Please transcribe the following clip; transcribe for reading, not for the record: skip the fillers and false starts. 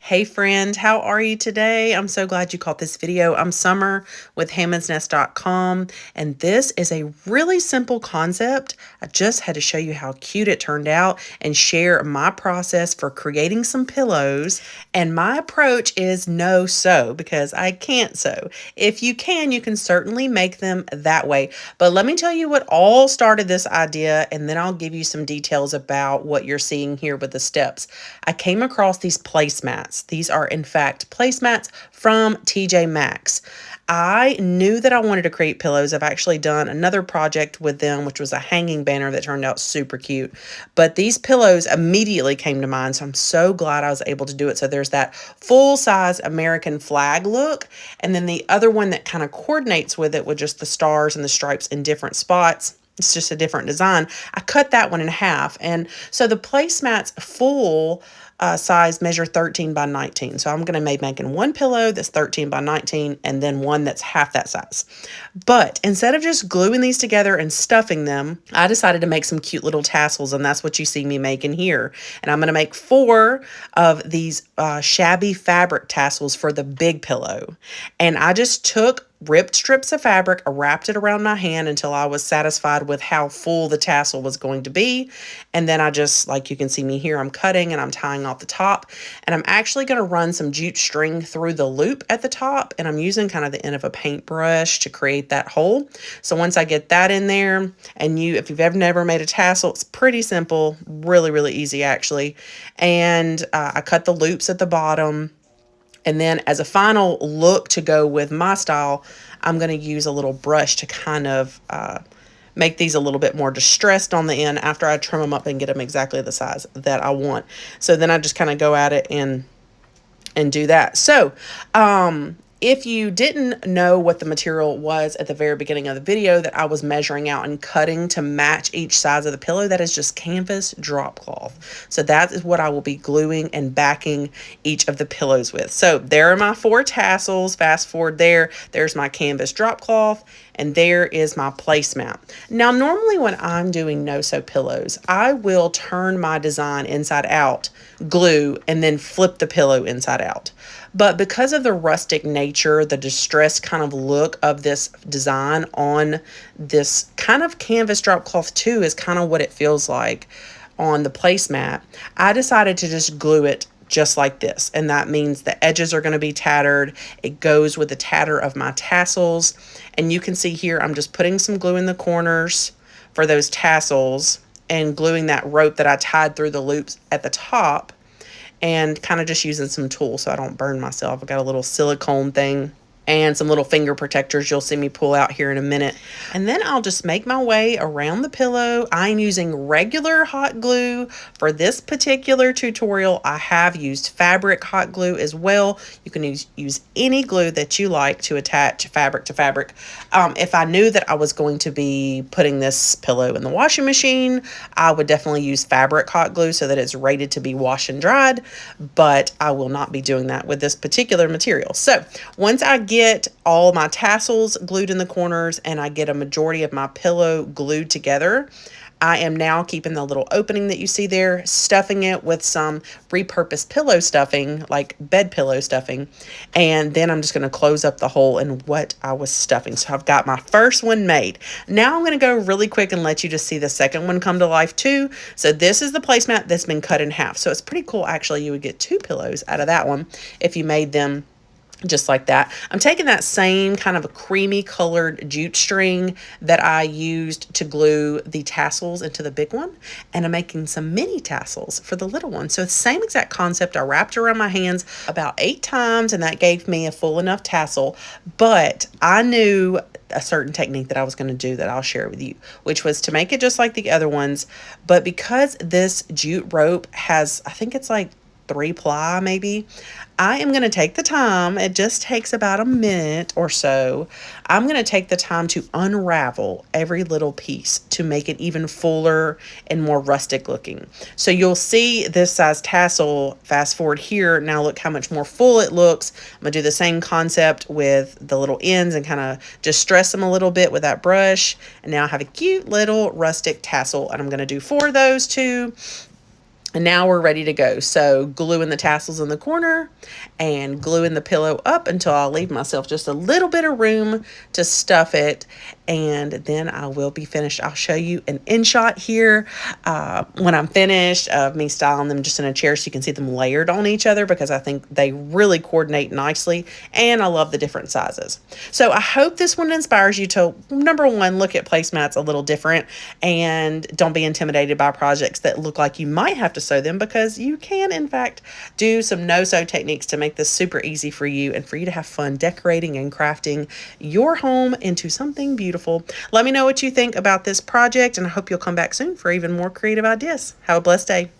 Hey friend, how are you today? I'm so glad you caught this video. I'm Summer with HammonsNest.com, and this is a really simple concept. I just had to show you how cute it turned out and share my process for creating some pillows. And my approach is no sew because I can't sew. If you can certainly make them that way. But let me tell you what all started this idea, and then I'll give you some details about what you're seeing here with the steps. I came across these placemats. These are, in fact, placemats from TJ Maxx. I knew that I wanted to create pillows. I've actually done another project with them, which was a hanging banner that turned out super cute. But these pillows immediately came to mind, so I'm so glad I was able to do it. So there's that full-size American flag look, and then the other one that kind of coordinates with it with just the stars and the stripes in different spots. It's just a different design. I cut that one in half. And so the placemats full size measure 13 by 19. So I'm going to be making one pillow that's 13 by 19 and then one that's half that size. But instead of just gluing these together and stuffing them, I decided to make some cute little tassels, and that's what you see me making here. And I'm going to make 4 of these shabby fabric tassels for the big pillow. And I just took ripped strips of fabric, I wrapped it around my hand until I was satisfied with how full the tassel was going to be. And then I just, like you can see me here, I'm cutting and I'm tying off the top. And I'm actually going to run some jute string through the loop at the top. And I'm using kind of the end of a paintbrush to create that hole. So once I get that in there, and if you've ever never made a tassel, it's pretty simple, really, really easy actually. And I cut the loops at the bottom. And then as a final look to go with my style, I'm going to use a little brush to kind of make these a little bit more distressed on the end after I trim them up and get them exactly the size that I want. So then I just kind of go at it and do that. So, if you didn't know what the material was at the very beginning of the video that I was measuring out and cutting to match each size of the pillow, that is just canvas drop cloth. So that is what I will be gluing and backing each of the pillows with. So there are my 4 tassels. Fast forward there's my canvas drop cloth, and there is my placemat. Now, normally when I'm doing no-sew pillows, I will turn my design inside out, glue, and then flip the pillow inside out. But because of the rustic nature, the distressed kind of look of this design on this kind of canvas drop cloth too is kind of what it feels like on the placemat, I decided to just glue it just like this. And that means the edges are going to be tattered. It goes with the tatter of my tassels. And you can see here, I'm just putting some glue in the corners for those tassels and gluing that rope that I tied through the loops at the top, and kind of just using some tools so I don't burn myself. I've got a little silicone thing and some little finger protectors you'll see me pull out here in a minute. And then I'll just make my way around the pillow. I'm using regular hot glue. For this particular tutorial, I have used fabric hot glue as well. You can use any glue that you like to attach fabric to fabric. If I knew that I was going to be putting this pillow in the washing machine, I would definitely use fabric hot glue so that it's rated to be wash and dried, but I will not be doing that with this particular material. So once I get all my tassels glued in the corners and I get a majority of my pillow glued together, I am now keeping the little opening that you see there, stuffing it with some repurposed pillow stuffing, like bed pillow stuffing, and then I'm just going to close up the hole in what I was stuffing. So I've got my first one made. Now I'm going to go really quick and let you just see the second one come to life too. So this is the placemat that's been cut in half. So it's pretty cool actually. You would get 2 pillows out of that one if you made them just like that. I'm taking that same kind of a creamy colored jute string that I used to glue the tassels into the big one, and I'm making some mini tassels for the little one. So the same exact concept. I wrapped around my hands about 8 times, and that gave me a full enough tassel. But I knew a certain technique that I was going to do that I'll share with you, which was to make it just like the other ones. But because this jute rope has, I think it's like 3 ply maybe, I am going to take the time. It just takes about a minute or so. I'm going to take the time to unravel every little piece to make it even fuller and more rustic looking. So you'll see this size tassel, fast forward here. Now look how much more full it looks. I'm going to do the same concept with the little ends and kind of just stress them a little bit with that brush. And now I have a cute little rustic tassel, and I'm going to do 4 of those too. And now we're ready to go. So gluing the tassels in the corner and gluing the pillow up until I'll leave myself just a little bit of room to stuff it. And then I will be finished. I'll show you an in shot here when I'm finished of me styling them just in a chair so you can see them layered on each other, because I think they really coordinate nicely and I love the different sizes. So I hope this one inspires you to, number one, look at placemats a little different and don't be intimidated by projects that look like you might have to sew them, because you can in fact do some no-sew techniques to make this super easy for you and for you to have fun decorating and crafting your home into something beautiful. Let me know what you think about this project, and I hope you'll come back soon for even more creative ideas. Have a blessed day.